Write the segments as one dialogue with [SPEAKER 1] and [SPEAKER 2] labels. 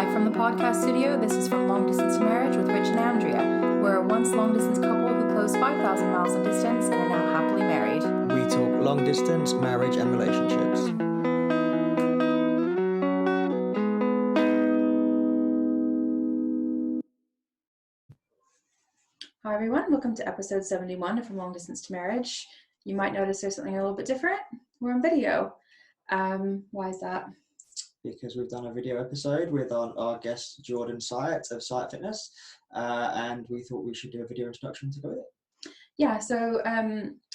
[SPEAKER 1] Live from the podcast studio, this is from Long Distance to Marriage with Rich and Andrea. We're a once long-distance couple who closed 5,000 miles of distance and are now happily married.
[SPEAKER 2] We talk long distance, marriage and relationships.
[SPEAKER 1] Hi everyone, welcome to episode 71 from Long Distance to Marriage. You might notice there's something a little bit different. We're on video. Why is that?
[SPEAKER 2] Because we've done a video episode with our guest Jordan Syatt of Syatt Fitness, and we thought we should do a video introduction to go with it.
[SPEAKER 1] Yeah, so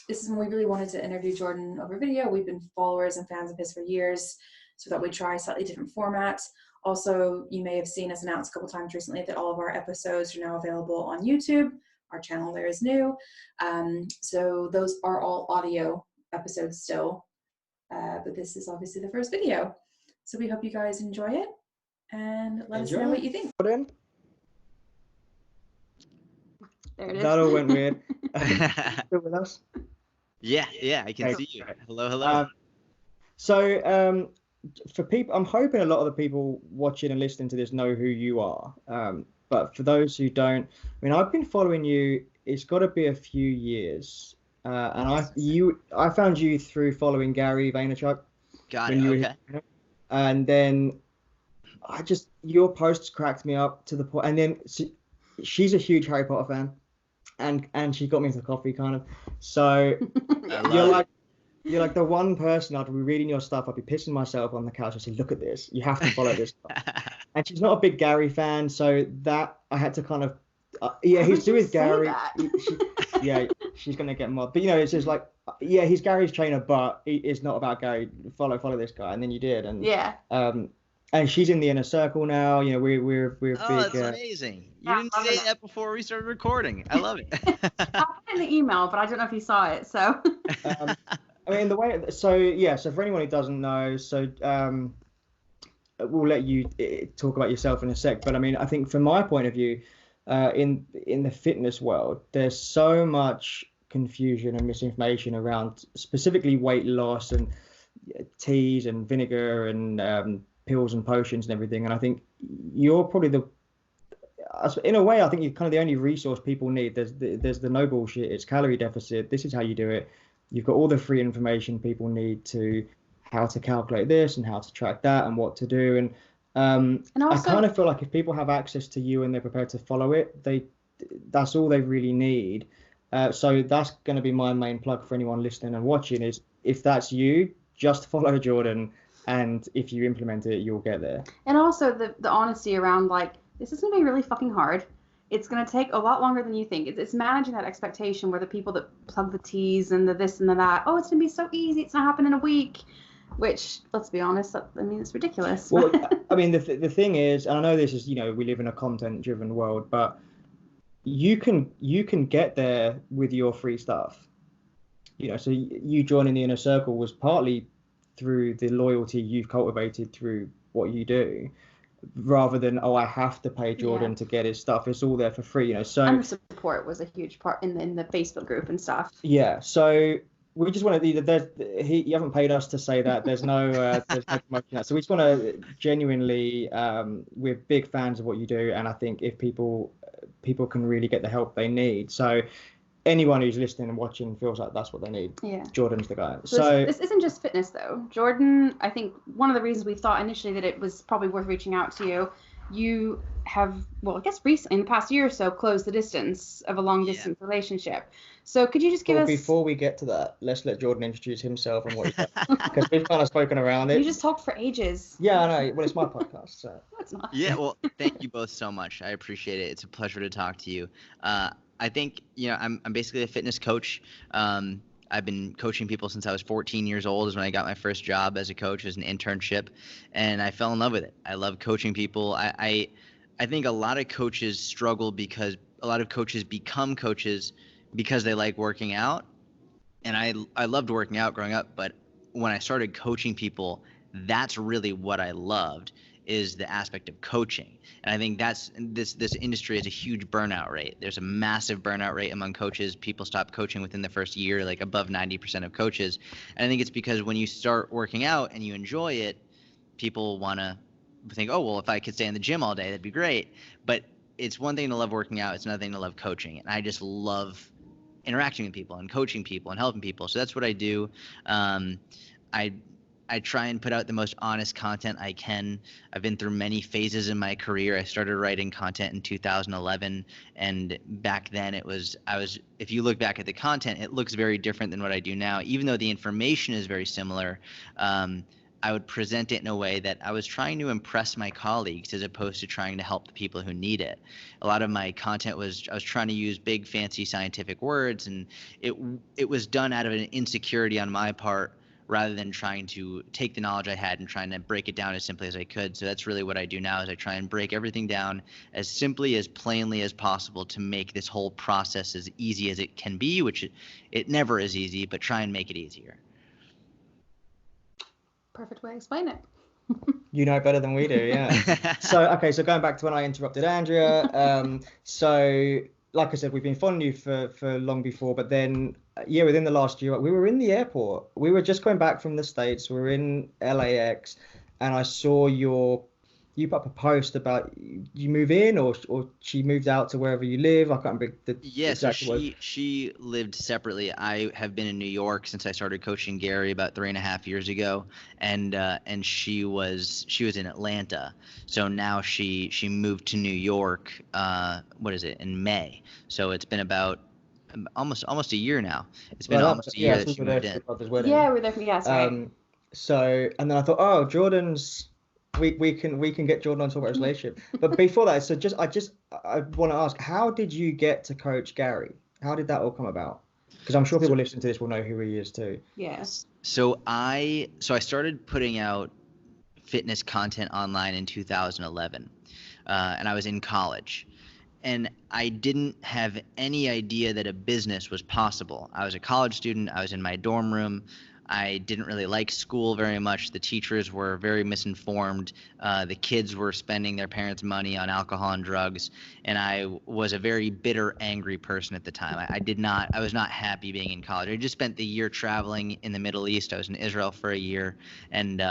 [SPEAKER 1] this is when we really wanted to interview Jordan over video. We've been followers and fans of his for years, so that we try a slightly different format. Also, you may have seen us announce a couple times recently that all of our episodes are now available on YouTube. Our channel there is new. So those are all audio episodes still, but this is obviously the first video. So we hope you guys enjoy it and let us know what you think.
[SPEAKER 2] There
[SPEAKER 3] it is.
[SPEAKER 2] That all went weird. Still with us?
[SPEAKER 4] Yeah, I can see you. Hello.
[SPEAKER 2] So for people, I'm hoping a lot of the people watching and listening to this know who you are. But for those who don't, I mean, I've been following you. It's got to be a few years, and I found you through following Gary Vaynerchuk.
[SPEAKER 4] Got it. Okay.
[SPEAKER 2] And then your posts cracked me up to the point. And then she's a huge Harry Potter fan, and she got me into coffee kind of. So you're like the one person I'd be reading your stuff. I'd be pissing myself on the couch. I'd say, look at this. You have to follow this stuff. And she's not a big Gary fan, so that I had to kind of he's doing with Gary. She's gonna get mobbed. But it's just like he's Gary's trainer, but it's not about Gary. Follow this guy, and then you did, and and she's in the inner circle now. We're big.
[SPEAKER 4] Oh, that's amazing! You didn't say that before we started recording. I love it.
[SPEAKER 3] I put in the email, but I don't know if you saw it. So.
[SPEAKER 2] I mean, so for anyone who doesn't know, we'll let you talk about yourself in a sec. But I mean, I think from my point of view, in the fitness world, there's so much confusion and misinformation around specifically weight loss and teas and vinegar and pills and potions and everything. And I think you're probably in a way, I think you're kind of the only resource people need. There's the no bullshit. It's calorie deficit. This is how you do it. You've got all the free information people need to how to calculate this and how to track that and what to do. And also, I kind of feel like if people have access to you and they're prepared to follow it, that's all they really need. So that's going to be my main plug for anyone listening and watching is if that's you, just follow Jordan. And if you implement it, you'll get there.
[SPEAKER 3] And also the honesty around this is going to be really fucking hard. It's going to take a lot longer than you think. It's managing that expectation where the people that plug the teas and the this and the that, oh, it's going to be so easy. It's not happening in a week, which, let's be honest, it's ridiculous.
[SPEAKER 2] Well, I mean, the thing is, and I know this is, we live in a content-driven world, but you can get there with your free stuff. So you joining the inner circle was partly through the loyalty you've cultivated through what you do. Rather than I have to pay Jordan to get his stuff, it's all there for free, So
[SPEAKER 3] and the support was a huge part in the Facebook group and stuff.
[SPEAKER 2] Yeah, so we just want to you haven't paid us to say that. There's no promotion. So we just want to genuinely we're big fans of what you do, and I think if people can really get the help they need. So anyone who's listening and watching feels like that's what they need.
[SPEAKER 3] Yeah.
[SPEAKER 2] Jordan's the guy.
[SPEAKER 3] So this isn't just fitness though. Jordan, I think one of the reasons we thought initially that it was probably worth reaching out to you, you have, I guess recently in the past year or so, closed the distance of a long distance relationship. So could you just give us...
[SPEAKER 2] Before we get to that, let's let Jordan introduce himself and what he's done. Because we've kind of spoken around it.
[SPEAKER 3] You just talked for ages.
[SPEAKER 2] Yeah, I know. Well, it's my podcast, so...
[SPEAKER 3] No, it's not.
[SPEAKER 4] Yeah, well, thank you both so much. I appreciate it. It's a pleasure to talk to you. I think, I'm basically a fitness coach. I've been coaching people since I was 14 years old is when I got my first job as a coach, as an internship, and I fell in love with it. I love coaching people. I think a lot of coaches struggle because a lot of coaches become coaches because they like working out. And I loved working out growing up, but when I started coaching people, that's really what I loved, is the aspect of coaching. And I think that's this industry has a huge burnout rate. There's a massive burnout rate among coaches. People stop coaching within the first year, like above 90% of coaches. And I think it's because when you start working out and you enjoy it, people want to think, oh, well, if I could stay in the gym all day, that'd be great. But it's one thing to love working out. It's another thing to love coaching. And I just love interacting with people and coaching people and helping people. So that's what I do. I I try and put out the most honest content I can. I've been through many phases in my career. I started writing content in 2011, and back then if you look back at the content, it looks very different than what I do now. Even though the information is very similar, I would present it in a way that I was trying to impress my colleagues as opposed to trying to help the people who need it. A lot of my content I was trying to use big fancy scientific words, and it was done out of an insecurity on my part rather than trying to take the knowledge I had and trying to break it down as simply as I could. So that's really what I do now, is I try and break everything down as simply, as plainly as possible to make this whole process as easy as it can be, which it never is easy, but try and make it easier.
[SPEAKER 3] Perfect way to explain it.
[SPEAKER 2] You know better than we do, yeah. So going back to when I interrupted Andrea, so like I said, we've been following you for long before, but then within the last year, we were in the airport. We were just going back from the States. We were in LAX, and I saw you put up a post about you move in, or she moved out to wherever you live. I can't remember the exact word.
[SPEAKER 4] She lived separately. I have been in New York since I started coaching Gary about 3.5 years ago, and she was in Atlanta. So now she moved to New York. In May. So it's been about almost a year now. It's been almost a year that she moved in.
[SPEAKER 3] Yeah, we're there. Yes, right.
[SPEAKER 2] So, and then I thought, oh, Jordan's. We can get Jordan on to about his relationship. But before that, so I want to ask, how did you get to coach Gary? How did that all come about? Because I'm sure people listening to this will know who he is too.
[SPEAKER 3] Yes.
[SPEAKER 4] So I started putting out fitness content online in 2011, and I was in college. And I didn't have any idea that a business was possible. I was a college student. I was in my dorm room. I didn't really like school very much. The teachers were very misinformed. The kids were spending their parents' money on alcohol and drugs. And I was a very bitter, angry person at the time. I was not happy being in college. I just spent the year traveling in the Middle East. I was in Israel for a year. And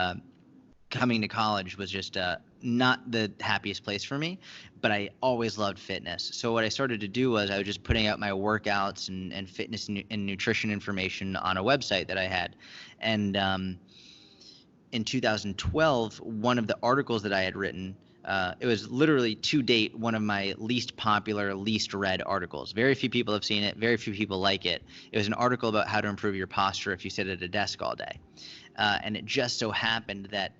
[SPEAKER 4] coming to college was just not the happiest place for me, but I always loved fitness. So what I started to do was I was just putting out my workouts and fitness and nutrition information on a website that I had. And in 2012, one of the articles that I had written, it was literally to date one of my least popular, least read articles. Very few people have seen it. Very few people like it. It was an article about how to improve your posture if you sit at a desk all day. And it just so happened that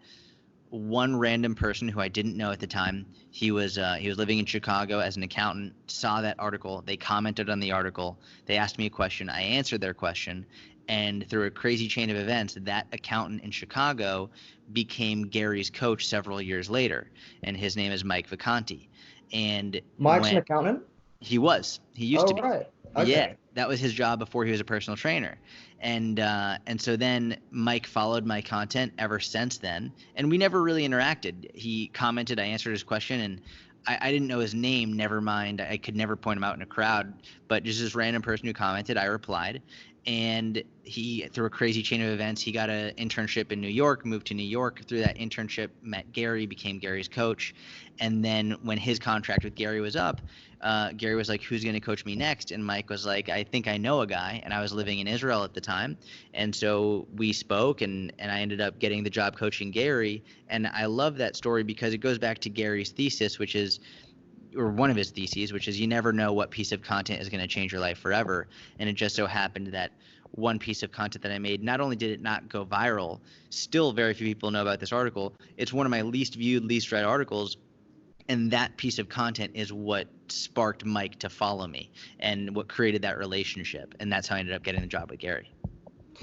[SPEAKER 4] one random person who I didn't know at the time, he was living in Chicago as an accountant, saw that article. They commented on the article. They asked me a question. I answered their question. And through a crazy chain of events, that accountant in Chicago became Gary's coach several years later. And his name is Mike Vacanti. And
[SPEAKER 2] Mike's an accountant?
[SPEAKER 4] He used to be.
[SPEAKER 2] Right. Okay.
[SPEAKER 4] Yeah, that was his job before he was a personal trainer. And so then Mike followed my content ever since then, and we never really interacted. He commented, I answered his question, and I didn't know his name, never mind. I could never point him out in a crowd, but just this random person who commented, I replied. And he, through a crazy chain of events, he got an internship in New York, moved to New York. Through that internship, met Gary, became Gary's coach. And then when his contract with Gary was up, Gary was like, who's going to coach me next? And Mike was like, I think I know a guy. And I was living in Israel at the time. And so we spoke, and I ended up getting the job coaching Gary. And I love that story because it goes back to Gary's thesis, or one of his theses, which is you never know what piece of content is going to change your life forever. And it just so happened that one piece of content that I made, not only did it not go viral, still very few people know about this article. It's one of my least viewed, least read articles. And that piece of content is what sparked Mike to follow me and what created that relationship. And that's how I ended up getting the job with Gary.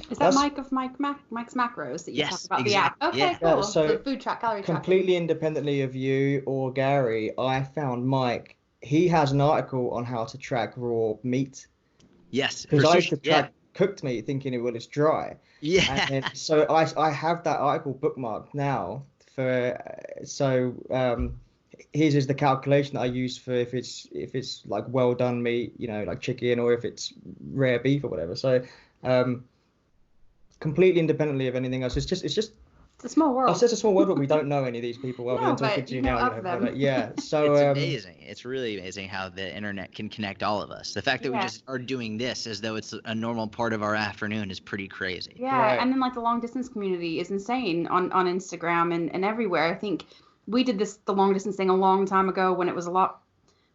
[SPEAKER 3] Is that Mike of Mike's Macros that you talk about?
[SPEAKER 4] Exactly.
[SPEAKER 3] The app? Okay, cool.
[SPEAKER 2] So
[SPEAKER 3] the food track, calorie tracking.
[SPEAKER 2] Completely independently of you or Gary, I found Mike. He has an article on how to track raw meat.
[SPEAKER 4] Yes.
[SPEAKER 2] Because I used to track cooked meat thinking it's dry.
[SPEAKER 4] Yeah.
[SPEAKER 2] And so I have that article bookmarked now his is the calculation that I use for if it's like well done meat, like chicken, or if it's rare beef or whatever. So completely independently of anything else, it's just
[SPEAKER 3] It's a small world.
[SPEAKER 2] it's a small world, but we don't know any of these people other
[SPEAKER 3] No,
[SPEAKER 2] than talking
[SPEAKER 3] but
[SPEAKER 2] to you
[SPEAKER 3] you know
[SPEAKER 2] now.
[SPEAKER 3] of them.
[SPEAKER 2] But, yeah. So
[SPEAKER 4] It's amazing. It's really amazing how the internet can connect all of us. The fact that we
[SPEAKER 3] Yeah.
[SPEAKER 4] just are doing this as though it's a normal part of our afternoon is pretty crazy.
[SPEAKER 3] Yeah,
[SPEAKER 2] Right.
[SPEAKER 3] and then like the long distance community is insane on Instagram and everywhere. I think we did the long distance thing a long time ago when it was a lot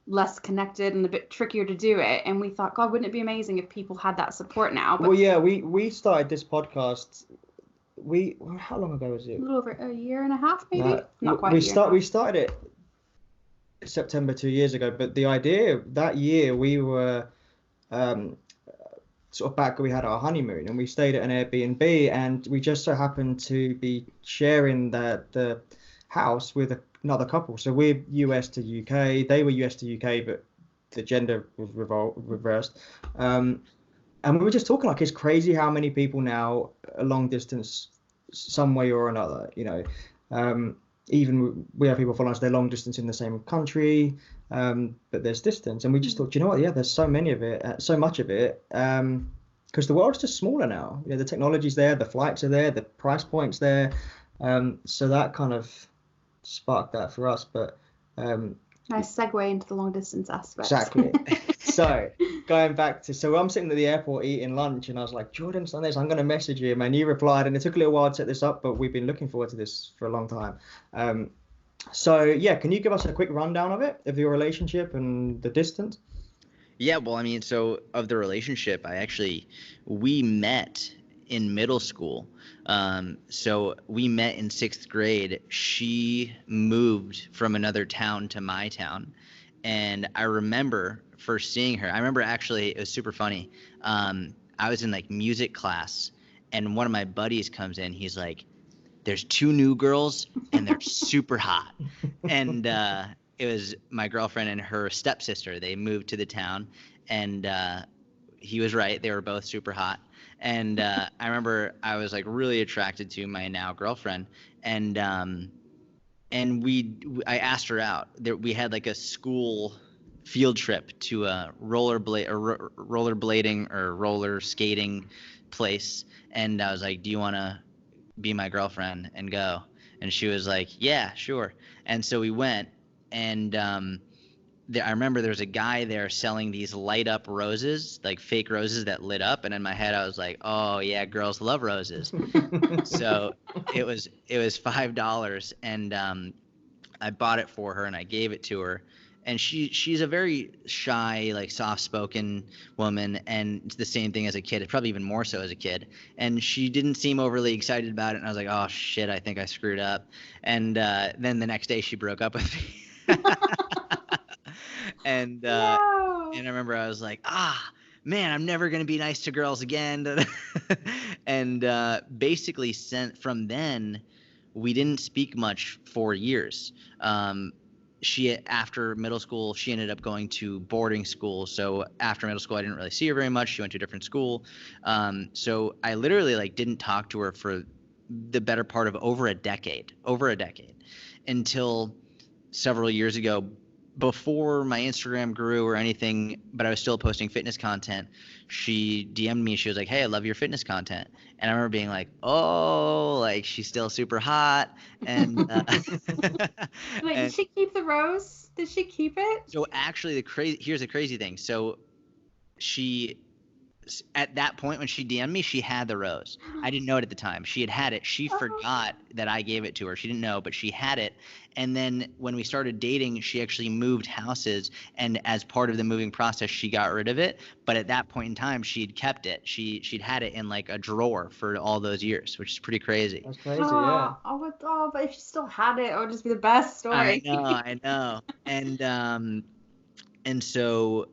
[SPEAKER 3] less connected and a bit trickier to do it. And we thought, God, wouldn't it be amazing if people had that support now? But
[SPEAKER 2] well, yeah, we started this podcast. How long ago was
[SPEAKER 3] a
[SPEAKER 2] it?
[SPEAKER 3] little over a year and a half, maybe.
[SPEAKER 2] No,
[SPEAKER 3] Not quite.
[SPEAKER 2] we
[SPEAKER 3] a year and a half.
[SPEAKER 2] we started it September 2 years ago, but the idea that year we were sort of back, we had our honeymoon and we stayed at an Airbnb, and we just so happened to be sharing the house with another couple. So we're US to UK, they were US to UK, but the gender was reversed. And we were just talking like it's crazy how many people now are long distance some way or another, even we have people following us, they're long distance in the same country, but there's distance. And we just thought, you know what? Yeah, there's so many of it, so much of it, because the world's just smaller now. The technology's there, the flights are there, the price point's there. So that kind of sparked that for us. But
[SPEAKER 3] Nice segue into the long distance aspect.
[SPEAKER 2] exactly. So going back to, so I'm sitting at the airport eating lunch, and I was like, Jordan's done this, I'm going to message him. And you replied, and it took a little while to set this up, but we've been looking forward to this for a long time. So yeah, can you give us a quick rundown of your relationship and the distance?
[SPEAKER 4] Yeah, well, I mean, so of the relationship, we met in middle school. So we met in 6th grade. She moved from another town to my town. And I remember first seeing her. I remember actually, it was super funny. I was in like music class, and one of my buddies comes in. He's like, there's 2 new girls and they're super hot. And it was my girlfriend and her stepsister. They moved to the town, and he was right. They were both super hot. And I remember I was like really attracted to my now girlfriend, and I asked her out. We had like a school field trip to a rollerblading or roller skating place, and I was like, do you want to be my girlfriend and go? And she was like, yeah, sure. And so we went, and I remember there was a guy there selling these light up roses, like fake roses that lit up. And in my head, I was like, oh yeah, girls love roses. So it was $5, and I bought it for her and I gave it to her. And she's a very shy, like soft-spoken woman, and it's the same thing as a kid. It's probably even more so as a kid. And she didn't seem overly excited about it. And I was like, oh shit, I think I screwed up. And then the next day she broke up with me. And
[SPEAKER 3] No.
[SPEAKER 4] and I remember I was like, man, I'm never gonna be nice to girls again. And basically, from then, we didn't speak much for years. After middle school, she ended up going to boarding school. So after middle school, I didn't really see her very much. She went to a different school. So I literally like didn't talk to her for the better part of over a decade, until several years ago, before my Instagram grew or anything, but I was still posting fitness content. She DM'd me. She was like, hey, I love your fitness content. And I remember being like, oh, like she's still super hot. And
[SPEAKER 3] Wait, did she keep the rose? Did she keep it?
[SPEAKER 4] So actually, here's the crazy thing. So at that point when she DM'd me, she had the rose. I didn't know it at the time. She had it. She forgot that I gave it to her. She didn't know, but she had it. And then when we started dating, she actually moved houses, and as part of the moving process, she got rid of it. But at that point in time, she'd kept it. She'd had it in like a drawer for all those years, which is pretty crazy.
[SPEAKER 2] That's crazy, yeah.
[SPEAKER 3] But if she still had it, it would just be the best story.
[SPEAKER 4] I know. And so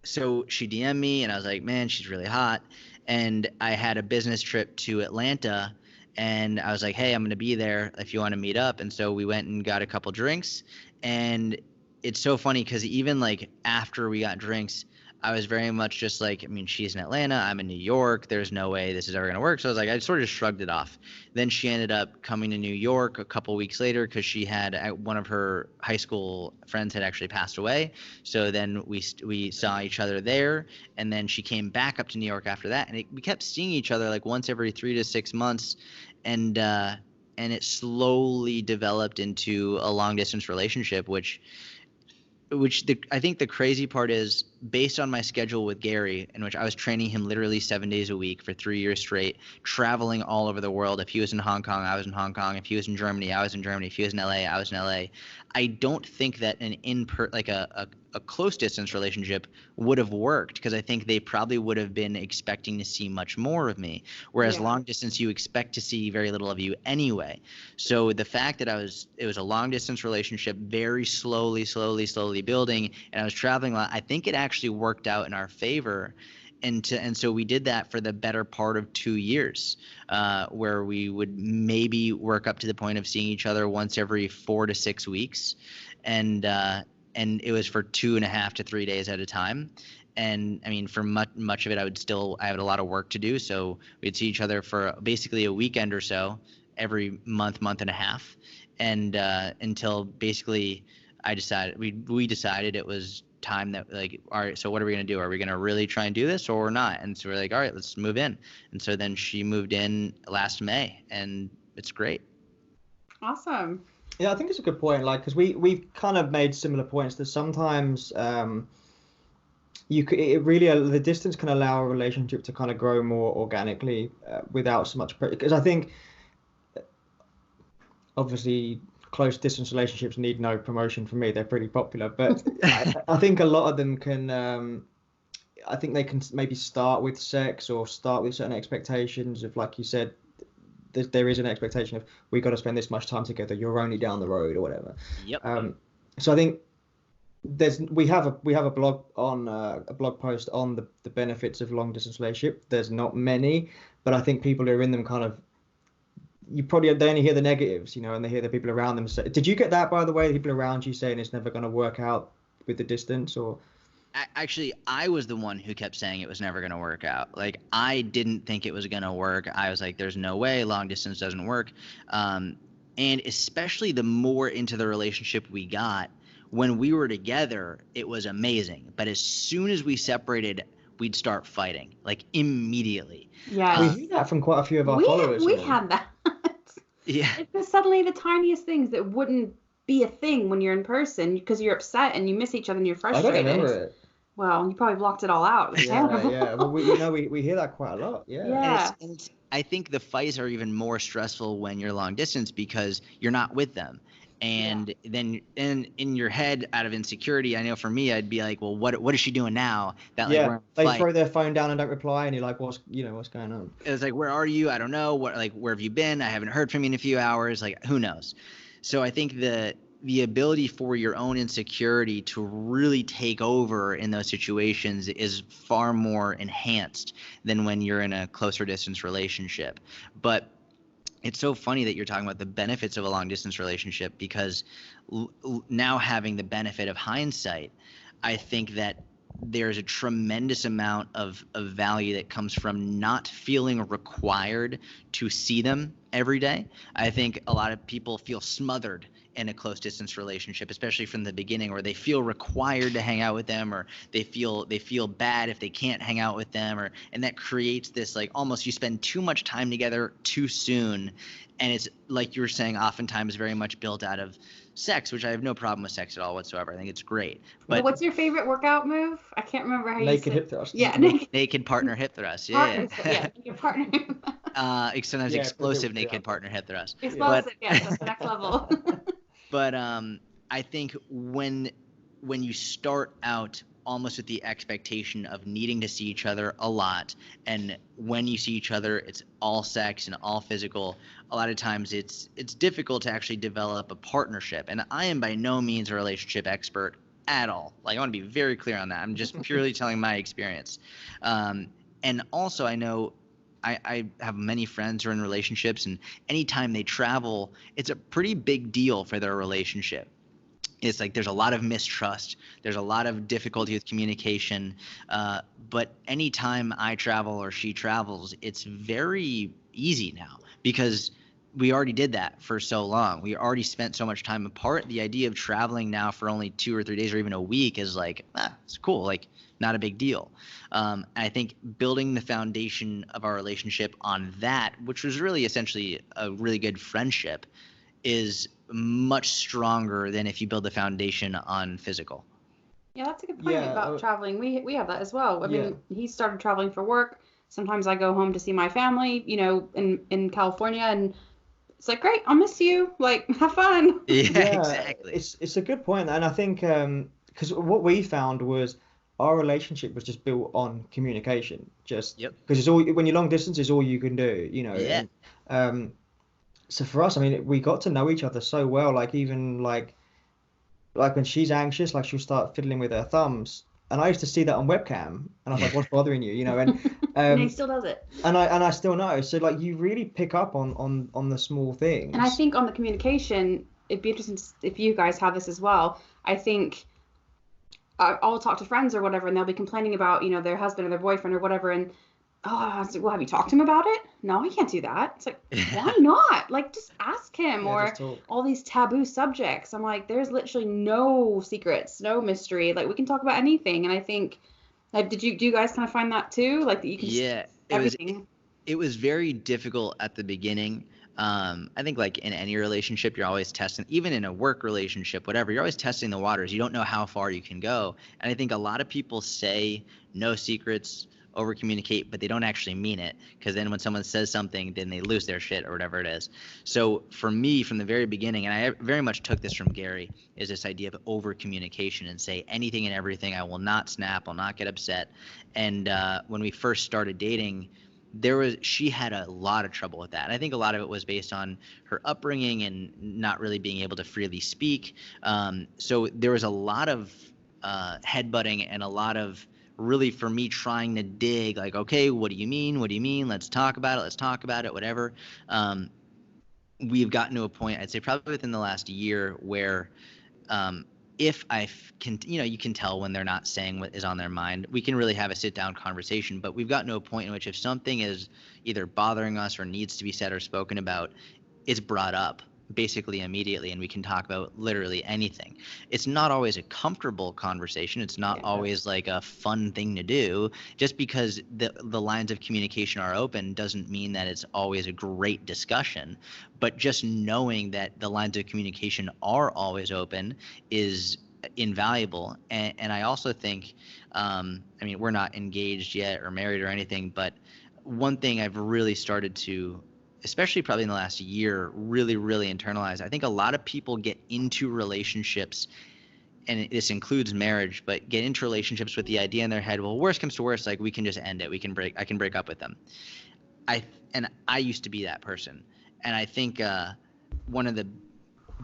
[SPEAKER 4] she DM'd me, and I was like, man, she's really hot. And I had a business trip to Atlanta, and I was like, hey, I'm going to be there if you want to meet up. And so we went and got a couple drinks. And it's so funny because even like after we got drinks, I was very much just like, I mean, she's in Atlanta, I'm in New York, there's no way this is ever going to work. So I was like, I sort of just shrugged it off. Then she ended up coming to New York a couple weeks later because she had one of her high school friends had actually passed away. So then we saw each other there, and then she came back up to New York after that, and we kept seeing each other like once every 3 to 6 months. And and it slowly developed into a long distance relationship, I think the crazy part is, based on my schedule with Gary, in which I was training him literally 7 days a week for 3 years straight, traveling all over the world. If he was in Hong Kong, I was in Hong Kong. If he was in Germany, I was in Germany. If he was in LA, I was in LA. I don't think that a close distance relationship would have worked, because I think they probably would have been expecting to see much more of me. Whereas long distance, you expect to see very little of you anyway. So the fact that it was a long distance relationship, very slowly building, and I was traveling a lot, I think it actually worked out in our favor. And so we did that for the better part of 2 years, where we would maybe work up to the point of seeing each other once every 4 to 6 weeks. And it was for 2.5 to 3 days at a time. And I mean, for much of it, I had a lot of work to do. So we'd see each other for basically a weekend or so every month and a half. And until basically we decided it was time that, like, all right, so what are we going to do? Are we going to really try and do this or not? And so we're like, all right, let's move in. And so then she moved in last May, and it's great.
[SPEAKER 3] Awesome.
[SPEAKER 2] Yeah, I think it's a good point. Like, because we've kind of made similar points that sometimes the distance can allow a relationship to kind of grow more organically without so much pressure. Because I think obviously close distance relationships need no promotion from me. They're pretty popular, but I think a lot of them can. I think they can maybe start with sex or start with certain expectations of, like you said, there is an expectation of, we got to spend this much time together. You're only down the road or whatever.
[SPEAKER 4] Yep.
[SPEAKER 2] So I think we have a blog post on the benefits of long distance relationship. There's not many, but I think people who are in them they only hear the negatives, and they hear the people around them say. Did you get that, by the way? The people around you saying it's never going to work out with the distance, or?
[SPEAKER 4] Actually, I was the one who kept saying it was never going to work out. Like, I didn't think it was going to work. I was like, there's no way, long distance doesn't work. And especially the more into the relationship we got, when we were together, it was amazing. But as soon as we separated, we'd start fighting, like, immediately.
[SPEAKER 3] Yeah.
[SPEAKER 2] We hear that from quite a few of our followers.
[SPEAKER 3] We had that.
[SPEAKER 4] Yeah.
[SPEAKER 3] It's just suddenly the tiniest things that wouldn't be a thing when you're in person, because you're upset and you miss each other and you're frustrated.
[SPEAKER 2] I don't remember it.
[SPEAKER 3] Well, you probably blocked it all out. It was terrible.
[SPEAKER 2] Yeah. Well, we hear that quite a lot. Yeah.
[SPEAKER 4] And I think the fights are even more stressful when you're long distance, because you're not with them. And then in your head, out of insecurity, I know for me, I'd be like, well, what is she doing now? That, like,
[SPEAKER 2] they throw their phone down and don't reply, and you're like, what's going on?
[SPEAKER 4] It was like, where are you? I don't know. Where have you been? I haven't heard from you in a few hours. Like, who knows? So I think the ability for your own insecurity to really take over in those situations is far more enhanced than when you're in a closer distance relationship. But it's so funny that you're talking about the benefits of a long distance relationship, because now, having the benefit of hindsight, I think that there's a tremendous amount of value that comes from not feeling required to see them every day. I think a lot of people feel smothered in a close distance relationship, especially from the beginning, where they feel required to hang out with them, or they feel bad if they can't hang out with them, and that creates this, like, almost you spend too much time together too soon. And it's, like you were saying, oftentimes very much built out of sex, which I have no problem with sex at all whatsoever. I think it's great. But
[SPEAKER 3] what's your favorite workout move? I can't remember how you say it.
[SPEAKER 2] Naked hip thrust.
[SPEAKER 3] Yeah,
[SPEAKER 4] naked partner hip thrust. Yeah.
[SPEAKER 3] Naked partner.
[SPEAKER 4] Sometimes explosive naked partner hip thrust.
[SPEAKER 3] Explosive, that's the next level.
[SPEAKER 4] But I think when you start out almost with the expectation of needing to see each other a lot, and when you see each other, it's all sex and all physical, a lot of times it's difficult to actually develop a partnership. And I am by no means a relationship expert at all. Like, I want to be very clear on that. I'm just purely telling my experience. And also, I know I have many friends who are in relationships, and anytime they travel, it's a pretty big deal for their relationship. It's like there's a lot of mistrust. There's a lot of difficulty with communication. But anytime I travel or she travels, it's very easy now, because we already did that for so long. We already spent so much time apart. The idea of traveling now for only 2 or 3 days or even a week is like, it's cool, like not a big deal. And I think building the foundation of our relationship on that, which was really essentially a really good friendship, is much stronger than if you build the foundation on physical.
[SPEAKER 3] Yeah, that's a good point
[SPEAKER 2] Yeah,
[SPEAKER 3] about traveling. We have that as well. I
[SPEAKER 2] Yeah.
[SPEAKER 3] mean, he started traveling for work. Sometimes I go home to see my family, you know, in California, and it's like, great, I'll miss you. Like, have fun.
[SPEAKER 4] Yeah, exactly.
[SPEAKER 2] It's a good point, and I think because what we found was our relationship was just built on communication, just
[SPEAKER 4] Yep.
[SPEAKER 2] because it's all when you're long distance is all you can do, you know.
[SPEAKER 4] Yeah.
[SPEAKER 2] And so for us, I mean, we got to know each other so well, like even like when she's anxious, like she'll start fiddling with her thumbs. And I used to see that on webcam, and I was like, "What's bothering you?" You know, and
[SPEAKER 3] And he still does it.
[SPEAKER 2] and I still know. So like, you really pick up on the small things.
[SPEAKER 3] And I think on the communication, it'd be interesting if you guys have this as well. I think I'll talk to friends or whatever, and they'll be complaining about, you know, their husband or their boyfriend or whatever, and I was like, well, have you talked to him about it? No, I can't do that. It's like, why not? Like, just ask him.
[SPEAKER 2] Yeah,
[SPEAKER 3] Or
[SPEAKER 2] just talk.
[SPEAKER 3] all these taboo subjects. I'm like, there's literally no secrets, no mystery. Like, we can talk about anything. And I think, like, do you guys kind of find that too? Like, that you can
[SPEAKER 4] Yeah,
[SPEAKER 3] everything.
[SPEAKER 4] it was very difficult at the beginning. I think like in any relationship, you're always testing, even in a work relationship, whatever, you're always testing the waters. You don't know how far you can go. And I think a lot of people say no secrets, over communicate, but they don't actually mean it, because then when someone says something, then they lose their shit or whatever it is. So for me, from the very beginning, and I very much took this from Gary, is this idea of over communication and say anything and everything. I will not snap, I'll not get upset. And when we first started dating, she had a lot of trouble with that. And I think a lot of it was based on her upbringing and not really being able to freely speak. So there was a lot of headbutting and a lot of really, for me, trying to dig, like, okay, what do you mean? What do you mean? Let's talk about it, whatever. We've gotten to a point, I'd say probably within the last year, where if I can, you can tell when they're not saying what is on their mind. We can really have a sit-down conversation, but we've gotten to a point in which if something is either bothering us or needs to be said or spoken about, it's brought up basically immediately, and we can talk about literally anything. It's not always a comfortable conversation. It's not always like a fun thing to do. Just because the lines of communication are open doesn't mean that it's always a great discussion. But just knowing that the lines of communication are always open is invaluable. And I also think, I mean, we're not engaged yet or married or anything, but one thing I've really started to, especially probably in the last year, really, really internalize. I think a lot of people get into relationships, and this includes marriage, but get into relationships with the idea in their head, well, worst comes to worst, like we can just end it. I can break up with them. I used to be that person. And I think one of the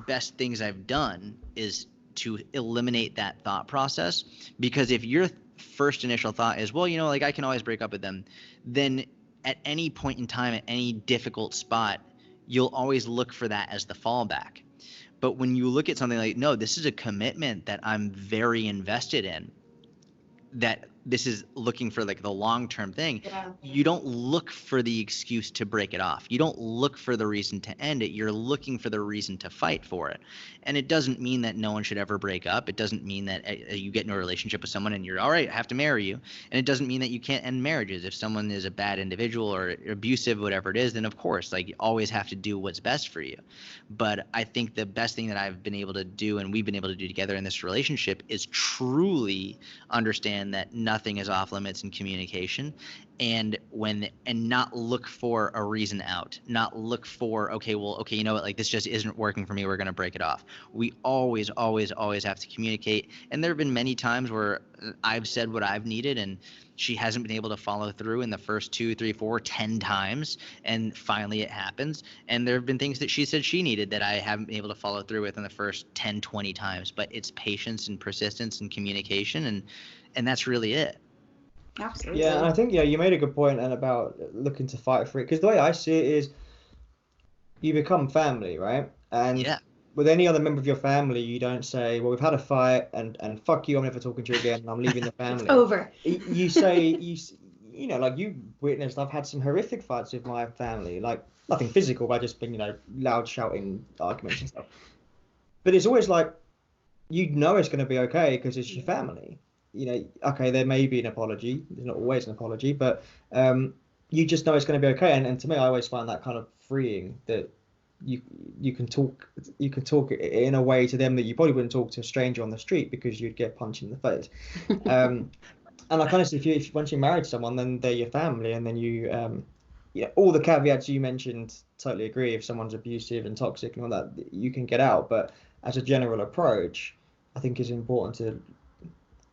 [SPEAKER 4] best things I've done is to eliminate that thought process, because if your first initial thought is, well, like I can always break up with them, then at any point in time, at any difficult spot, you'll always look for that as the fallback. But when you look at something like, no, this is a commitment that I'm very invested in, that this is looking for like the long-term thing, you don't look for the excuse to break it off. You don't look for the reason to end it. You're looking for the reason to fight for it. And it doesn't mean that no one should ever break up. It doesn't mean that you get in a relationship with someone and you're all right, I have to marry you. And it doesn't mean that you can't end marriages. If someone is a bad individual or abusive, whatever it is, then of course, like, you always have to do what's best for you. But I think the best thing that I've been able to do, and we've been able to do together in this relationship, is truly understand that nothing is off limits in communication, and not look for a reason out, not look for, okay, you know what, like, this just isn't working for me, we're going to break it off. We always have to communicate. And there have been many times where I've said what I've needed and she hasn't been able to follow through in the first 2, 3, 4, 10 times, and finally it happens. And there have been things that she said she needed that I haven't been able to follow through with in the first 10, 20 times. But it's patience and persistence and communication, and that's really it.
[SPEAKER 3] Absolutely.
[SPEAKER 2] Yeah, and I think you made a good point and about looking to fight for it, because the way I see it is you become family, right? And with any other member of your family, you don't say, well, we've had a fight and fuck you, I'm never talking to you again, and I'm leaving the family.
[SPEAKER 3] It's over.
[SPEAKER 2] You say, you know, like you witnessed, I've had some horrific fights with my family, like nothing physical, but just been, you know, loud shouting arguments and stuff. But it's always like, you know it's going to be okay because it's your family. You know, okay, there may be an apology. There's not always an apology, but you just know it's going to be okay. And to me, I always find that kind of freeing, that you can talk in a way to them that you probably wouldn't talk to a stranger on the street because you'd get punched in the face. And like honestly, if once you're married to someone, then they're your family, and then yeah, all the caveats you mentioned, totally agree. If someone's abusive and toxic and all that, you can get out. But as a general approach, I think it's important to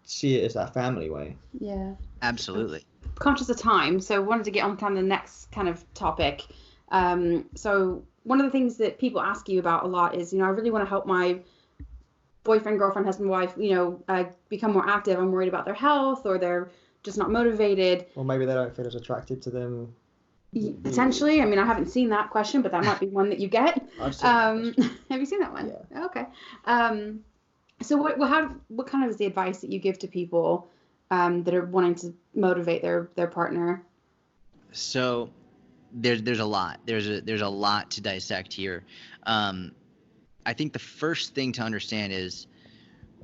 [SPEAKER 2] see it as that family way.
[SPEAKER 3] Yeah.
[SPEAKER 4] Absolutely.
[SPEAKER 3] Conscious of time, so wanted to get on kind of the next kind of topic. So one of the things that people ask you about a lot is, you know, I really want to help my boyfriend, girlfriend, husband, wife, you know, become more active. I'm worried about their health, or they're just not motivated.
[SPEAKER 2] Or maybe they don't feel as attracted to them.
[SPEAKER 3] Potentially. I mean, I haven't seen that question, but that might be one that you get.
[SPEAKER 2] I've seen that
[SPEAKER 3] have you seen that one?
[SPEAKER 2] Yeah.
[SPEAKER 3] Okay. So what kind of is the advice that you give to people that are wanting to motivate their partner?
[SPEAKER 4] So there's a lot. There's a lot to dissect here. I think the first thing to understand is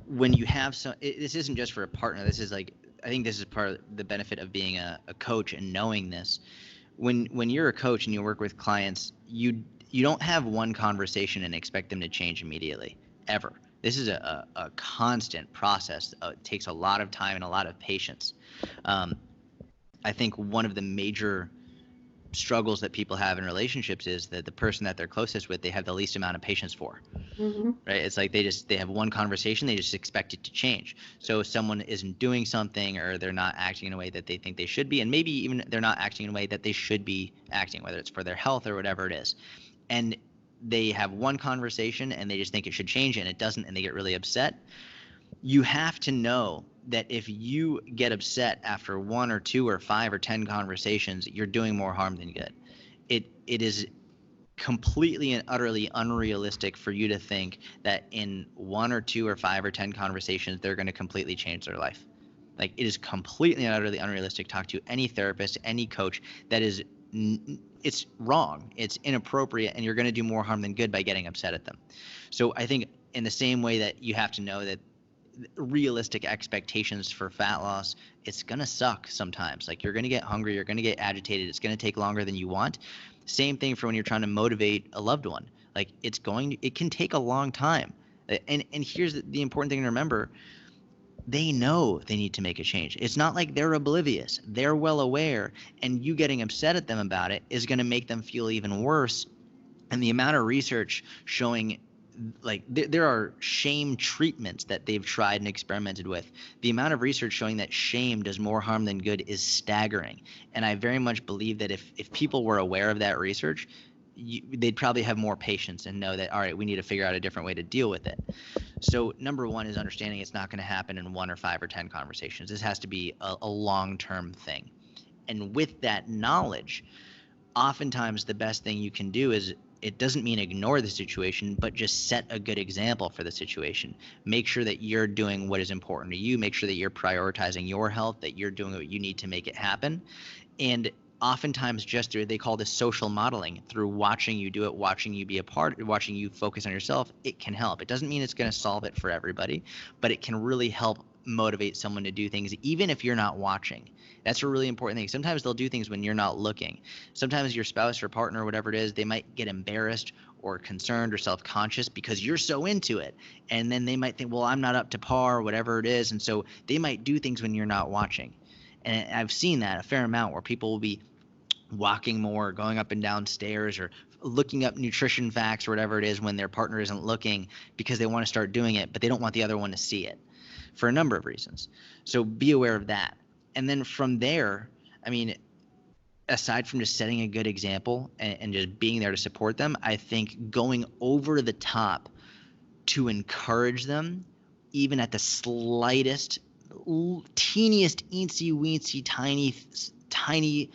[SPEAKER 4] when you have this isn't just for a partner. This is like, I think this is part of the benefit of being a coach and knowing this. When you're a coach and you work with clients, you don't have one conversation and expect them to change immediately, ever. This is a constant process. It takes a lot of time and a lot of patience. I think one of the major struggles that people have in relationships is that the person that they're closest with, they have the least amount of patience for.
[SPEAKER 3] Mm-hmm.
[SPEAKER 4] Right? It's like they have one conversation, they just expect it to change. So if someone isn't doing something, or they're not acting in a way that they think they should be, and maybe even they're not acting in a way that they should be acting, whether it's for their health or whatever it is, and they have one conversation and they just think it should change and it doesn't, and they get really upset, you have to know that if you get upset after 1 or 2 or 5 or 10 conversations, you're doing more harm than good. It is completely and utterly unrealistic for you to think that in 1 or 2 or 5 or 10 conversations, they're going to completely change their life. Like, it is completely and utterly unrealistic. Talk to any therapist, any coach. It's wrong. It's inappropriate, and you're going to do more harm than good by getting upset at them. So I think in the same way that you have to know that realistic expectations for fat loss, it's going to suck sometimes. Like, you're going to get hungry, you're going to get agitated, it's going to take longer than you want. Same thing for when you're trying to motivate a loved one. Like, it can take a long time. And here's the important thing to remember. They know they need to make a change. It's not like they're oblivious. They're well aware, and you getting upset at them about it is going to make them feel even worse. And the amount of research showing, like, there are shame treatments that they've tried and experimented with. The amount of research showing that shame does more harm than good is staggering. And I very much believe that if people were aware of that research, they'd probably have more patience and know that, all right, we need to figure out a different way to deal with it. So number one is understanding it's not going to happen in 1 or 5 or 10 conversations. This has to be a long-term thing. And with that knowledge, oftentimes the best thing you can do is, it doesn't mean ignore the situation, but just set a good example for the situation. Make sure that you're doing what is important to you. Make sure that you're prioritizing your health, that you're doing what you need to make it happen. And oftentimes just through, they call this social modeling, through watching you do it, watching you be a part, watching you focus on yourself, it can help. It doesn't mean it's going to solve it for everybody, but it can really help motivate someone to do things even if you're not watching. That's a really important thing. Sometimes they'll do things when you're not looking. Sometimes your spouse or partner or whatever it is, they might get embarrassed or concerned or self-conscious because you're so into it. And then they might think, well, I'm not up to par or whatever it is. And so they might do things when you're not watching. And I've seen that a fair amount, where people will be walking more, going up and down stairs, or looking up nutrition facts or whatever it is when their partner isn't looking, because they want to start doing it, but they don't want the other one to see it for a number of reasons. So be aware of that. And then from there, I mean, aside from just setting a good example and just being there to support them, I think going over the top to encourage them, even at the slightest, teeniest, eensy weensy, tiny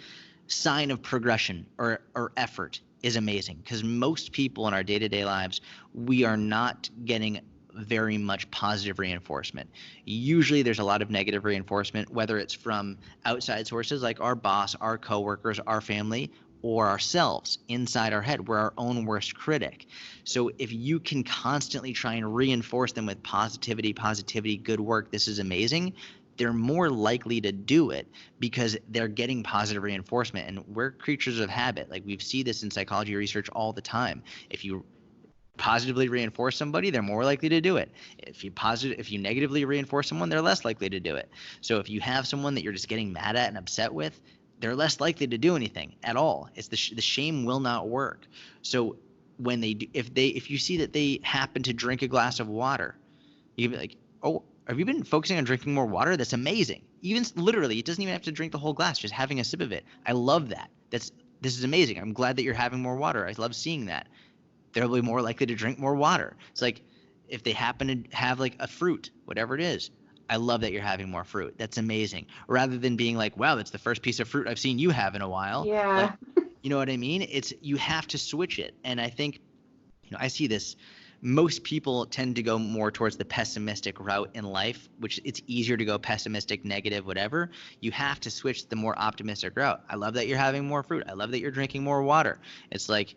[SPEAKER 4] sign of progression or effort, is amazing. Because most people in our day-to-day lives, we are not getting very much positive reinforcement. Usually there's a lot of negative reinforcement, whether it's from outside sources like our boss, our coworkers, our family, or ourselves inside our head. We're our own worst critic. So if you can constantly try and reinforce them with positivity, good work, this is amazing, they're more likely to do it because they're getting positive reinforcement. And we're creatures of habit. Like, we see this in psychology research all the time. If you positively reinforce somebody, they're more likely to do it. If you negatively reinforce someone, they're less likely to do it. So if you have someone that you're just getting mad at and upset with, they're less likely to do anything at all. It's the shame will not work. So when they do, if you see that they happen to drink a glass of water, you can be like, oh, have you been focusing on drinking more water? That's amazing. Even literally, it doesn't even have to drink the whole glass, just having a sip of it. I love that. This is amazing. I'm glad that you're having more water. I love seeing that. They'll be more likely to drink more water. It's like if they happen to have like a fruit, whatever it is, I love that you're having more fruit. That's amazing. Rather than being like, wow, that's the first piece of fruit I've seen you have in a while.
[SPEAKER 3] Yeah.
[SPEAKER 4] Like, you know what I mean? You have to switch it. And I think, I see this. Most people tend to go more towards the pessimistic route in life, which it's easier to go pessimistic, negative, whatever. You have to switch the more optimistic route. I love that you're having more fruit. I love that you're drinking more water. It's like,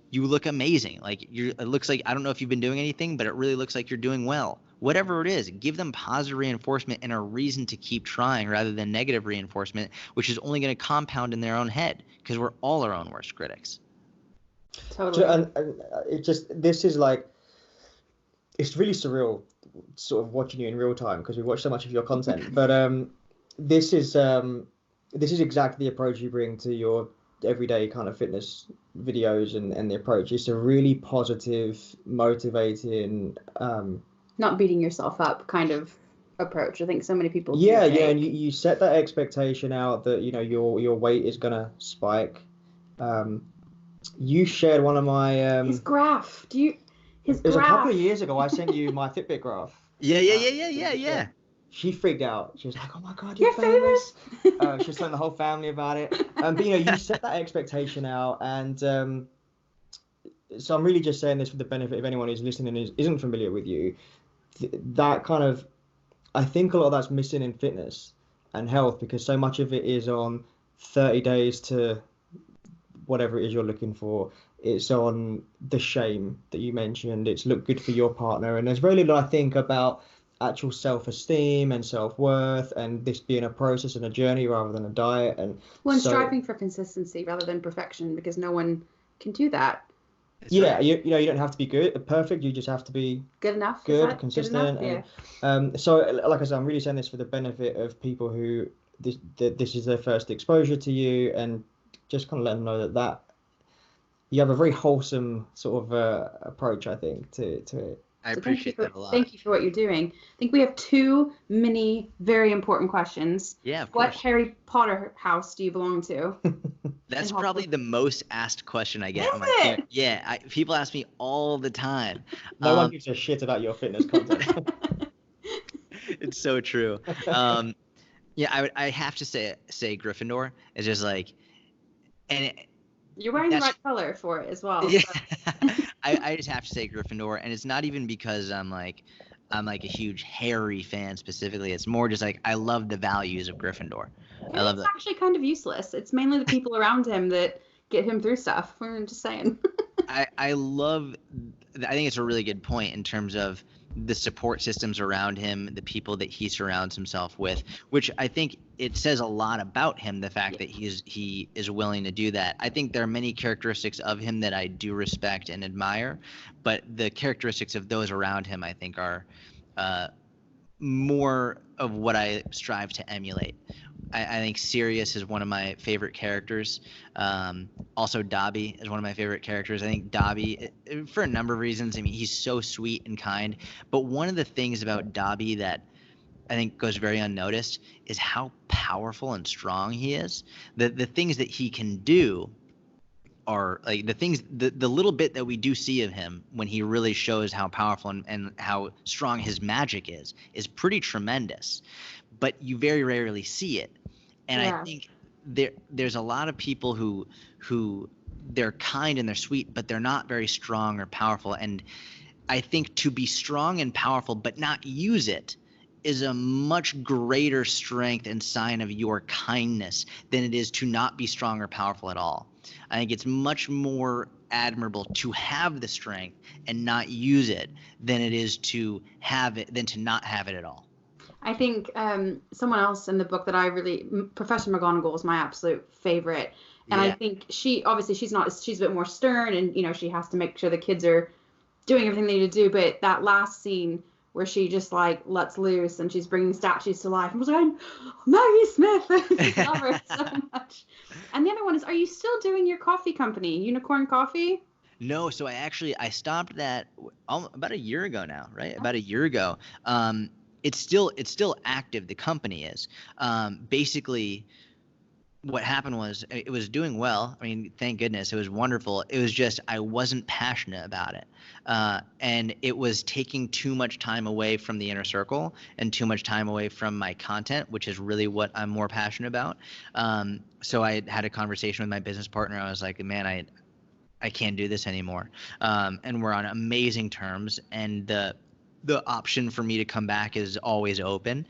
[SPEAKER 4] you look amazing. Like, it looks like, I don't know if you've been doing anything, but it really looks like you're doing well. Whatever it is, give them positive reinforcement and a reason to keep trying rather than negative reinforcement, which is only going to compound in their own head because we're all our own worst critics.
[SPEAKER 3] Totally.
[SPEAKER 2] And this is like, it's really surreal sort of watching you in real time because we watch so much of your content. But this is exactly the approach you bring to your everyday kind of fitness videos and the approach. It's a really positive, motivating,
[SPEAKER 3] not beating yourself up kind of approach. I think so many people
[SPEAKER 2] and you set that expectation out that your weight is gonna spike. You shared one of my
[SPEAKER 3] his graph.
[SPEAKER 2] It was a couple of years ago. I sent you my Fitbit graph.
[SPEAKER 4] Yeah.
[SPEAKER 2] She freaked out. She was like, "Oh my God,
[SPEAKER 3] you're famous!"
[SPEAKER 2] She was telling the whole family about it. But you set that expectation out, and so I'm really just saying this for the benefit of anyone who's listening and isn't familiar with you. That kind of, I think a lot of that's missing in fitness and health because so much of it is on 30 days to whatever it is you're looking for. It's on the shame that you mentioned. It's look good for your partner, and there's very little, I think, about actual self-esteem and self-worth and this being a process and a journey rather than a diet. And
[SPEAKER 3] striving for consistency rather than perfection, because no one can do that.
[SPEAKER 2] You don't have to be perfect. You just have to be
[SPEAKER 3] good enough,
[SPEAKER 2] consistent.
[SPEAKER 3] Good enough?
[SPEAKER 2] And so like I said, I'm really saying this for the benefit of people who this is their first exposure to you, and just kind of let them know that you have a very wholesome sort of approach, I think, to it.
[SPEAKER 4] I appreciate that a lot.
[SPEAKER 3] Thank you for what you're doing. I think we have two very important questions.
[SPEAKER 4] Yeah, of course.
[SPEAKER 3] What Harry Potter house do you belong to?
[SPEAKER 4] That's probably the most asked question I get.
[SPEAKER 3] Is it?
[SPEAKER 4] Yeah, people ask me all the time.
[SPEAKER 2] No one gives a shit about your fitness content.
[SPEAKER 4] It's so true. I have to say Gryffindor is just like, and
[SPEAKER 3] you're wearing the right color for it as well.
[SPEAKER 4] Yeah. I just have to say Gryffindor, and it's not even because I'm like a huge Harry fan specifically. It's more just like I love the values of Gryffindor.
[SPEAKER 3] I love that. It's actually kind of useless. It's mainly the people around him that get him through stuff. I'm just saying.
[SPEAKER 4] I think it's a really good point in terms of the support systems around him, the people that he surrounds himself with, which I think it says a lot about him, the fact that he is willing to do that. I think there are many characteristics of him that I do respect and admire, but the characteristics of those around him, I think, are more of what I strive to emulate. I think Sirius is one of my favorite characters. Also, Dobby is one of my favorite characters. I think Dobby, for a number of reasons, I mean, he's so sweet and kind. But one of the things about Dobby that I think goes very unnoticed is how powerful and strong he is. The things that he can do are like the little bit that we do see of him when he really shows how powerful and how strong his magic is pretty tremendous. But you very rarely see it. And I think there's a lot of people who they're kind and they're sweet, but they're not very strong or powerful. And I think to be strong and powerful but not use it is a much greater strength and sign of your kindness than it is to not be strong or powerful at all. I think it's much more admirable to have the strength and not use it than it is to have it than to not have it at all.
[SPEAKER 3] I think someone else in the book that Professor McGonagall is my absolute favorite. And I think she's a bit more stern, and, you know, she has to make sure the kids are doing everything they need to do. But that last scene where she just like lets loose and she's bringing statues to life, and was like, Maggie Smith, I love her so much. And the other one is, are you still doing your coffee company, Unicorn Coffee?
[SPEAKER 4] No, so I stopped that about a year ago now, right? About a year ago. It's still active. The company is. Basically, what happened was it was doing well. I mean, thank goodness, it was wonderful. It was just I wasn't passionate about it, and it was taking too much time away from the inner circle and too much time away from my content, which is really what I'm more passionate about. So I had a conversation with my business partner. I was like, man, I can't do this anymore. And we're on amazing terms, and the option for me to come back is always open.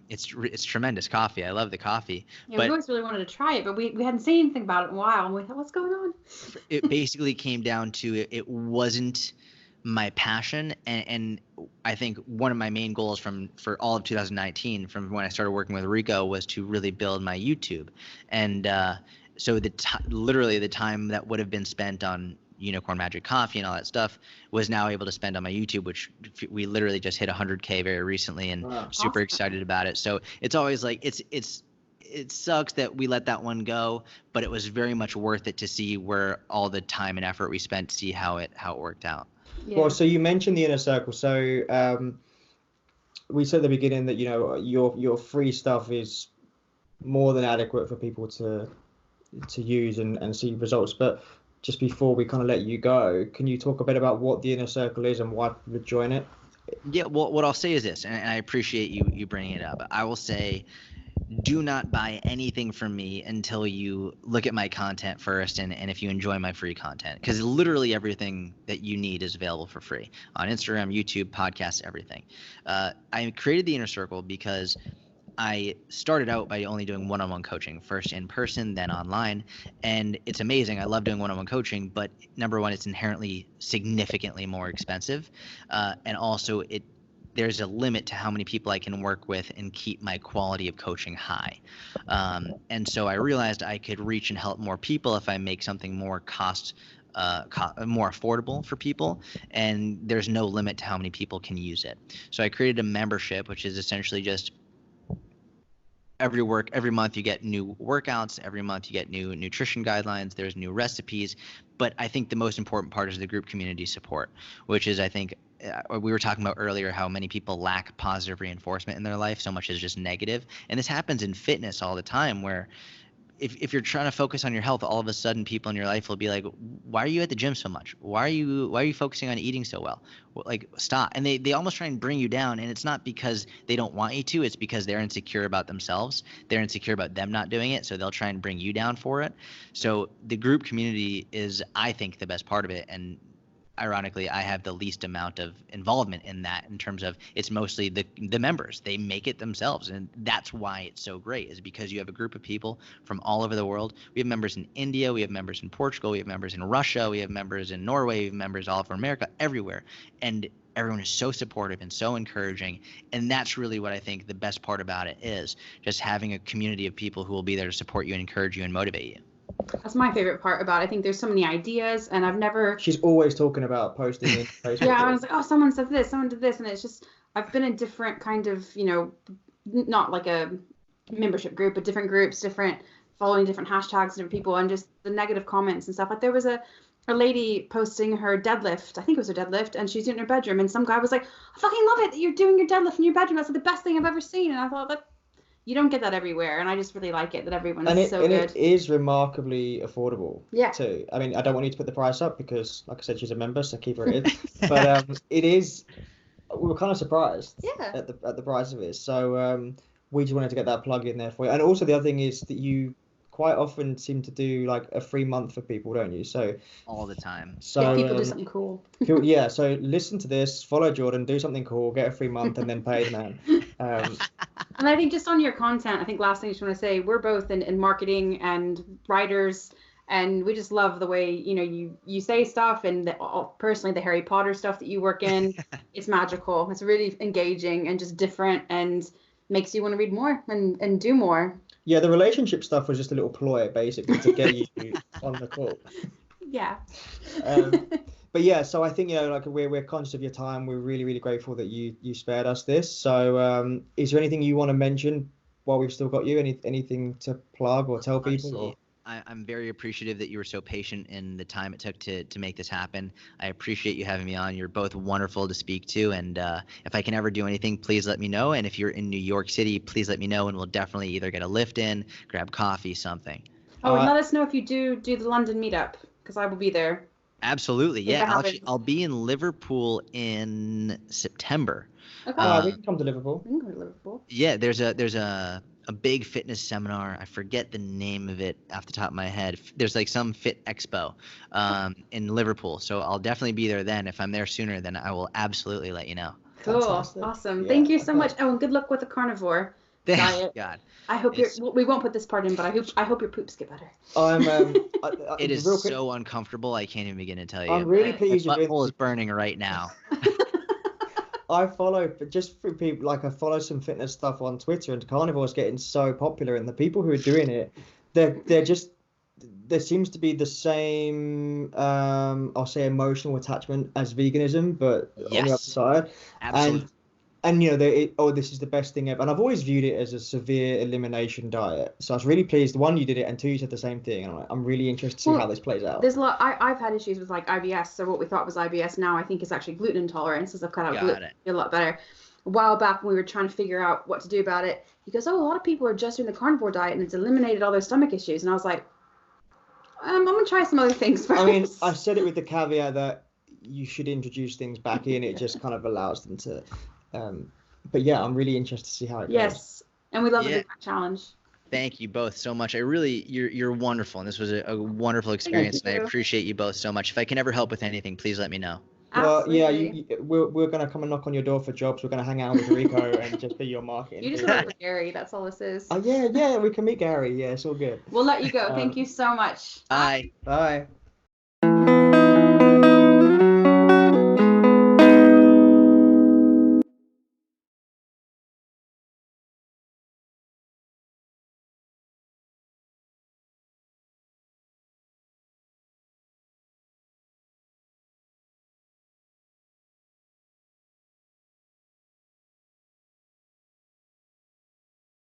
[SPEAKER 4] It's tremendous coffee. I love the coffee.
[SPEAKER 3] Yeah, we always really wanted to try it, but we hadn't seen anything about it in a while, and we thought, what's going on?
[SPEAKER 4] It basically came down to it wasn't my passion, and I think one of my main goals for all of 2019, from when I started working with Rico, was to really build my YouTube. And so literally the time that would have been spent on Unicorn Magic Coffee and all that stuff was now able to spend on my YouTube, which we literally just hit 100K very recently, and super excited about it. So it's always like it sucks that we let that one go, but it was very much worth it to see where all the time and effort we spent, to see how it worked out.
[SPEAKER 2] Yeah. Well, so you mentioned the inner circle. So we said at the beginning that, you know, your free stuff is more than adequate for people to use and see results. But just before we kind of let you go, can you talk a bit about what the inner circle is and why people would join it?
[SPEAKER 4] Yeah, well, what I'll say is this, and I appreciate you bringing it up. I will say, do not buy anything from me until you look at my content first, and if you enjoy my free content, because literally everything that you need is available for free on Instagram, YouTube, podcasts, everything. I created the Inner Circle because I started out by only doing one-on-one coaching, first in person, then online, and it's amazing. I love doing one-on-one coaching, but number one, it's inherently significantly more expensive, and also there's a limit to how many people I can work with and keep my quality of coaching high. And so I realized I could reach and help more people if I make something more more affordable for people, and there's no limit to how many people can use it. So I created a membership, which is essentially just every month you get new workouts, every month you get new nutrition guidelines, there's new recipes. But I think the most important part is the group community support, which is, I think, we were talking about earlier how many people lack positive reinforcement in their life. So much is just negative. And this happens in fitness all the time, where if you're trying to focus on your health, all of a sudden people in your life will be like, why are you at the gym so much? Why are you focusing on eating so well? Like, stop. And they almost try and bring you down. And it's not because they don't want you to, it's because they're insecure about themselves. They're insecure about them not doing it. So they'll try and bring you down for it. So the group community is, I think, the best part of it. And ironically, I have the least amount of involvement in that, in terms of it's mostly the members. They make it themselves, and that's why it's so great, is because you have a group of people from all over the world. We have members in India, we have members in Portugal, we have members in Russia, we have members in Norway, we have members all over America, everywhere. And everyone is so supportive and so encouraging, and that's really what I think the best part about it is, just having a community of people who will be there to support you and encourage you and motivate you.
[SPEAKER 3] That's my favorite part about it. I think there's so many ideas, and I've never...
[SPEAKER 2] She's always talking about posting in Facebook.
[SPEAKER 3] Yeah, I was like, oh, someone said this, someone did this, and it's just, I've been in different kind of, not like a membership group, but different groups, following different hashtags, different people, and just the negative comments and stuff. Like, there was a lady posting her deadlift, I think it was her deadlift, and she's in her bedroom, and some guy was like, I fucking love it that you're doing your deadlift in your bedroom. That's like the best thing I've ever seen. And I thought, that you don't get that everywhere, and I just really like it that everyone is so good.
[SPEAKER 2] And it is remarkably affordable,
[SPEAKER 3] yeah,
[SPEAKER 2] too. I mean, I don't want you to put the price up because, like I said, she's a member, so keep her in. But it is. We were kind of surprised at the price of it. So we just wanted to get that plug in there for you. And also the other thing is that you quite often seem to do like a free month for people, don't you? So
[SPEAKER 4] all the time.
[SPEAKER 2] so
[SPEAKER 3] People do something cool.
[SPEAKER 2] yeah, so listen to this, follow Jordan, do something cool, get a free month, and then pay the man.
[SPEAKER 3] And I think just on your content, I think last thing I just want to say, we're both in marketing and writers, and we just love the way, you know, you say stuff, and personally the Harry Potter stuff that you work in, it's magical. It's really engaging and just different, and makes you want to read more and do more.
[SPEAKER 2] Yeah, the relationship stuff was just a little ploy, basically, to get you on the call.
[SPEAKER 3] Yeah.
[SPEAKER 2] But yeah, so I think, you know, like we're conscious of your time. We're really, really grateful that you spared us this. So is there anything you want to mention while we've still got you? Anything to plug or tell people?
[SPEAKER 4] Honestly, I'm very appreciative that you were so patient in the time it took to make this happen. I appreciate you having me on. You're both wonderful to speak to. And if I can ever do anything, please let me know. And if you're in New York City, please let me know, and we'll definitely either get a lift in, grab coffee, something.
[SPEAKER 3] Oh, and let us know if you do the London meetup, because I will be there.
[SPEAKER 4] Absolutely. Yeah. I'll be in Liverpool in September.
[SPEAKER 3] Okay.
[SPEAKER 2] We can come to Liverpool.
[SPEAKER 3] We can go to Liverpool.
[SPEAKER 4] Yeah, there's a big fitness seminar. I forget the name of it off the top of my head. There's like some fit expo in Liverpool. So I'll definitely be there then. If I'm there sooner, then I will absolutely let you know.
[SPEAKER 3] Cool.
[SPEAKER 2] Fantastic.
[SPEAKER 3] Awesome.
[SPEAKER 2] Yeah,
[SPEAKER 3] Thank you so much. Oh, and good luck with the carnivore diet.
[SPEAKER 4] God.
[SPEAKER 3] I hope we won't put this part in, but I hope your poops get better.
[SPEAKER 2] It
[SPEAKER 4] is so uncomfortable. I can't even begin to tell you.
[SPEAKER 2] I'm really pleased
[SPEAKER 4] My
[SPEAKER 2] with
[SPEAKER 4] butthole is burning right now.
[SPEAKER 2] I follow, but just for people, like I follow some fitness stuff on Twitter, and carnivore is getting so popular, and the people who are doing it, they're just, there seems to be the same, I'll say emotional attachment as veganism, but on the other side.
[SPEAKER 4] Absolutely.
[SPEAKER 2] And you know, this is the best thing ever. And I've always viewed it as a severe elimination diet. So I was really pleased. One, you did it, and two, you said the same thing. And I'm really interested to see how this plays out.
[SPEAKER 3] There's a lot. I've had issues with like IBS. So what we thought was IBS now I think is actually gluten intolerance. As I've cut out gluten, a lot better. A while back when we were trying to figure out what to do about it, he goes, "Oh, a lot of people are just doing the carnivore diet, and it's eliminated all their stomach issues." And I was like, I'm gonna try some other things first.
[SPEAKER 2] I mean, I said it with the caveat that you should introduce things back in. It just kind of allows them to. But yeah, I'm really interested to see how it goes.
[SPEAKER 3] Yes, and we love the Big Mac challenge.
[SPEAKER 4] Thank you both so much. You're wonderful, and this was a wonderful experience, and I appreciate you both so much. If I can ever help with anything, please let me know.
[SPEAKER 2] Well,
[SPEAKER 3] Absolutely.
[SPEAKER 2] yeah, we're gonna come and knock on your door for jobs. We're gonna hang out with Rico and just be your marketing.
[SPEAKER 3] You just work with Gary. That's all this is.
[SPEAKER 2] Oh yeah, we can meet Gary. Yeah, it's all good.
[SPEAKER 3] We'll let you go. Thank you so much.
[SPEAKER 4] Bye.
[SPEAKER 2] Bye.